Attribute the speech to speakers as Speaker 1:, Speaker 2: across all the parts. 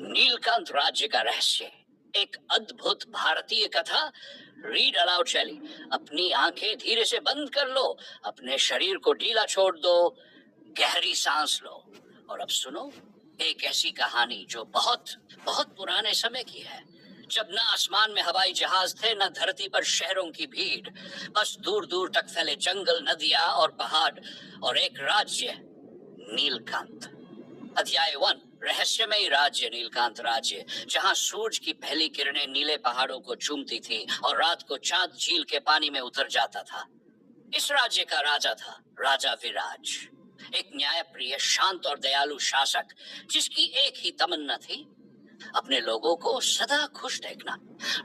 Speaker 1: नीलकांत राज्य का रहस्य, एक अद्भुत भारतीय कथा। रीड अलाउड शैली। अपनी आंखें धीरे से बंद कर लो, अपने शरीर को ढीला छोड़ दो, गहरी सांस लो और अब सुनो एक ऐसी कहानी जो बहुत बहुत पुराने समय की है, जब न आसमान में हवाई जहाज थे, न धरती पर शहरों की भीड़, बस दूर दूर तक फैले जंगल, नदियां और पहाड़ और एक राज्य, नीलकांत। अध्याय 1, रहस्यमय राज्य। नीलकांत राज्य, जहां सूरज की पहली किरणें नीले पहाड़ों को चूमती थी और रात को चांद झील के पानी में उतर जाता था। इस राज्य का राजा था राजा विराज, एक न्यायप्रिय, शांत और दयालु शासक, जिसकी एक ही तमन्ना थी, अपने लोगों को सदा खुश देखना।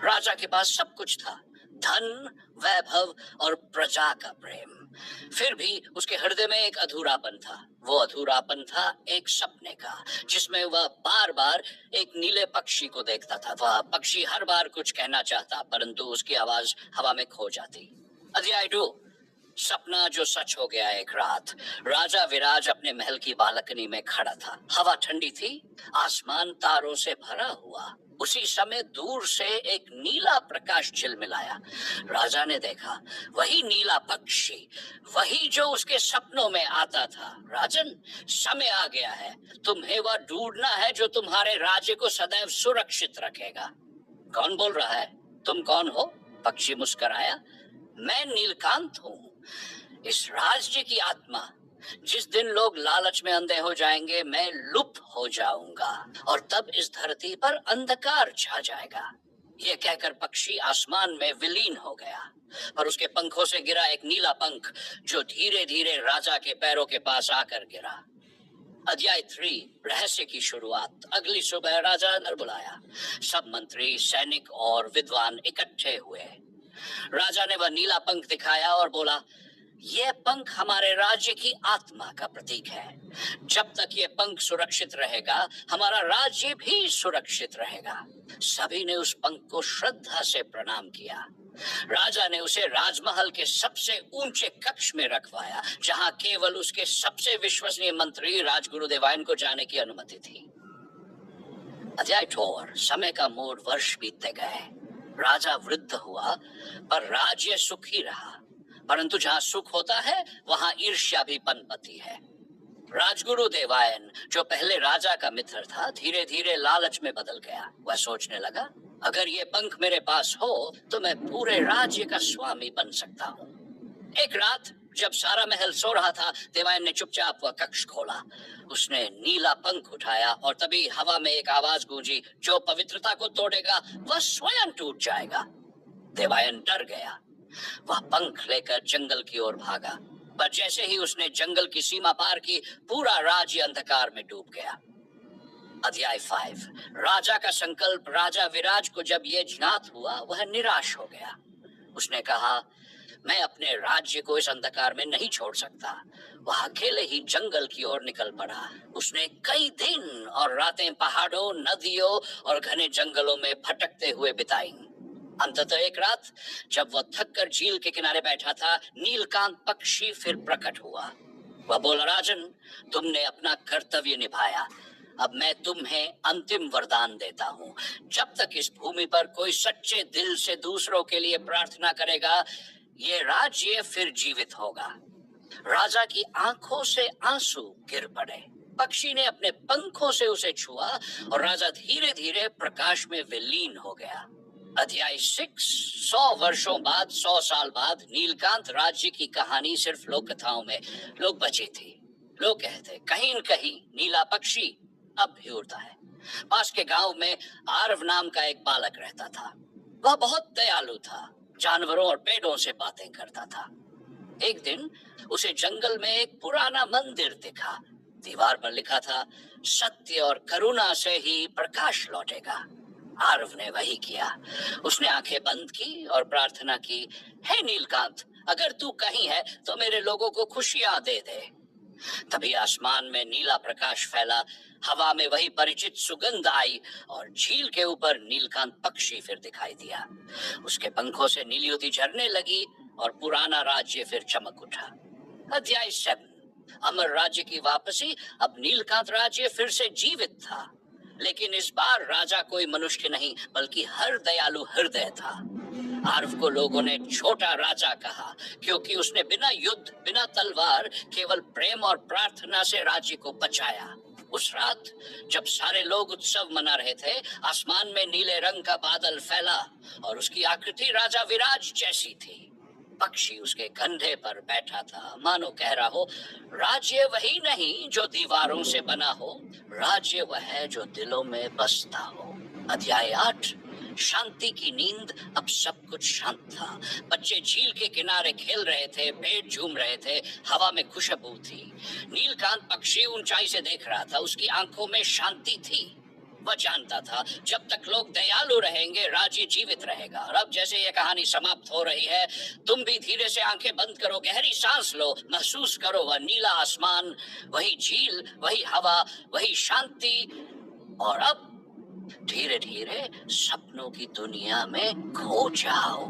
Speaker 1: राजा के पास सब कुछ था, धन, वैभव और प्रजा का प्रेम। फिर भी उसके हृदय में एक अधूरापन था। वो अधूरापन था एक सपने का, जिसमें वह बार बार एक नीले पक्षी को देखता था। वह पक्षी हर बार कुछ कहना चाहता, परंतु उसकी आवाज हवा में खो जाती। अध्याय 2, सपना जो सच हो गया। एक रात राजा विराज अपने महल की बालकनी में खड़ा था। हवा ठंडी थी, आसमान तारों से भरा हुआ। उसी समय दूर से एक नीला प्रकाश झिलमिलाया। राजा ने देखा वही नीला पक्षी, वही जो उसके सपनों में आता था। राजन, समय आ गया है, तुम्हें वह ढूंढना है जो तुम्हारे राज्य को सदैव सुरक्षित रखेगा। कौन बोल रहा है? तुम कौन हो? पक्षी मुस्कुराया। मैं नीलकांत हूँ, इस राज्य की आत्मा। जिस दिन लोग लालच में अंधे हो जाएंगे, मैं लुप्त हो जाऊंगा और तब इस धरती पर अंधकार छा जाएगा। ये कहकर पक्षी आसमान में विलीन हो गया, पर उसके पंखों से गिरा एक नीला पंख, जो धीरे धीरे राजा के पैरों के पास आकर गिरा। अध्याय 3, रहस्य की शुरुआत। अगली सुबह राजा ने बुलाया। सब मंत्री, सैनिक और विद्वान इकट्ठे हुए। राजा ने वह नीला पंख दिखाया और बोला, यह पंख हमारे राज्य की आत्मा का प्रतीक है। जब तक यह पंख सुरक्षित रहेगा, हमारा राज्य भी सुरक्षित रहेगा। सभी ने उस पंख को श्रद्धा से प्रणाम किया। राजा ने उसे राजमहल के सबसे ऊंचे कक्ष में रखवाया, जहां केवल उसके सबसे विश्वसनीय मंत्री राजगुरु देवायन को जाने की अनुमति थी। अध्याय 4, समय का मोड़। वर्ष बीतते गए। राजा वृद्ध हुआ, पर राज्य सुखी रहा। परंतु जहां सुख होता है, वहां ईर्ष्या भी पनपती है। राजगुरु देवायन, जो पहले राजा का मित्र था, धीरे धीरे लालच में बदल गया। वह सोचने लगा, अगर ये पंख मेरे पास हो तो मैं पूरे राज्य का स्वामी बन सकता हूँ। एक रात जब सारा महल सो रहा था, देवायन ने चुपचाप वह कक्ष खोला। उसने नीला पंख उठाया और तभी हवा में एक आवाज गूंजी, जो पवित्रता को तोड़ेगा वह स्वयं टूट जाएगा। देवायन डर गया। वह पंख लेकर जंगल की ओर भागा, पर जैसे ही उसने जंगल की सीमा पार की, पूरा राज्य अंधकार में डूब गया। अध्याय 5, राजा का संकल्प। राजा विराज को जब यह ज्ञात हुआ, वह निराश हो गया। उसने कहा, मैं अपने राज्य को इस अंधकार में नहीं छोड़ सकता। वह अकेले ही जंगल की ओर निकल पड़ा। उसने कई दिन और रातें पहाड़ों, नदियों और घने जंगलों में भटकते हुए बिताई। अंततः एक रात जब वह थककर झील के किनारे बैठा था, नीलकांत पक्षी फिर प्रकट हुआ। वह बोला, राजन, तुमने अपना कर्तव्य निभाया। अब मैं तुम्हें अंतिम वरदान देता हूँ। जब तक इस भूमि पर कोई सच्चे दिल से दूसरों के लिए प्रार्थना करेगा, ये राज्य फिर जीवित होगा। राजा की आंखों से आंसू गिर पड़े। पक्षी ने अपने पंखों से उसे छुआ और राजा धीरे धीरे प्रकाश में विलीन हो गया। अध्याय 6, 100 वर्षों बाद, 100 साल बाद, नीलकांत राज्य की कहानी सिर्फ लोक कथाओं में लोग बची थी। लोग कहते, कहीं न कहीं नीला पक्षी अब भी उड़ता है। पास के गांव में आरव नाम का एक बालक रहता था। वह बहुत दयालु था, जानवरों और पेड़ों से बातें करता था। एक दिन उसे जंगल में एक पुराना मंदिर दिखा। दीवार पर लिखा था, सत्य और करुणा से ही प्रकाश लौटेगा। आरव ने वही किया। उसने आंखें बंद की और प्रार्थना की, हे नीलकांत, अगर तू कहीं है तो मेरे लोगों को खुशियां दे दे। तभी आसमान में नीला प्रकाश फैला, हवा में वही परिचित सुगंध आई और झील के ऊपर नीलकांत पक्षी फिर दिखाई दिया। उसके पंखों से नीलियोती झरने लगी और पुराना राज्य फिर चमक उठा। अध्याय 7, अमर राज्य की वापसी। अब नीलकांत राज्य फिर से जीवित था। लेकिन इस बार राजा कोई मनुष्य नहीं बल्कि हर दयालु हृदय था। आरव को लोगों ने छोटा राजा कहा क्योंकि उसने बिना युद्ध बिना तलवार केवल प्रेम और प्रार्थना से राज्य को बचाया। उस रात जब सारे लोग उत्सव मना रहे थे, आसमान में नीले रंग का बादल फैला और उसकी आकृति राजा विराज जैसी थी। पक्षी उसके कंधे पर बैठा था, मानो कह रहा हो, राज्य वही नहीं जो दीवारों से बना हो, राज्य वह है जो दिलों में बसता हो। अध्याय 8। शांति की नींद। अब सब कुछ शांत था। बच्चे झील के किनारे खेल रहे थे, पेड़ झूम रहे थे, हवा में खुशबू थी। नीलकांत पक्षी ऊंचाई से देख रहा था, उसकी आंखों में शांति थी। वह जानता था जब तक लोग दयालु रहेंगे राज्य जीवित रहेगा। और अब जैसे ये कहानी समाप्त हो रही है, तुम भी धीरे से आंखें बंद करो, गहरी सांस लो, महसूस करो वह नीला आसमान, वही झील, वही हवा, वही शांति। और अब धीरे धीरे सपनों की दुनिया में खो जाओ।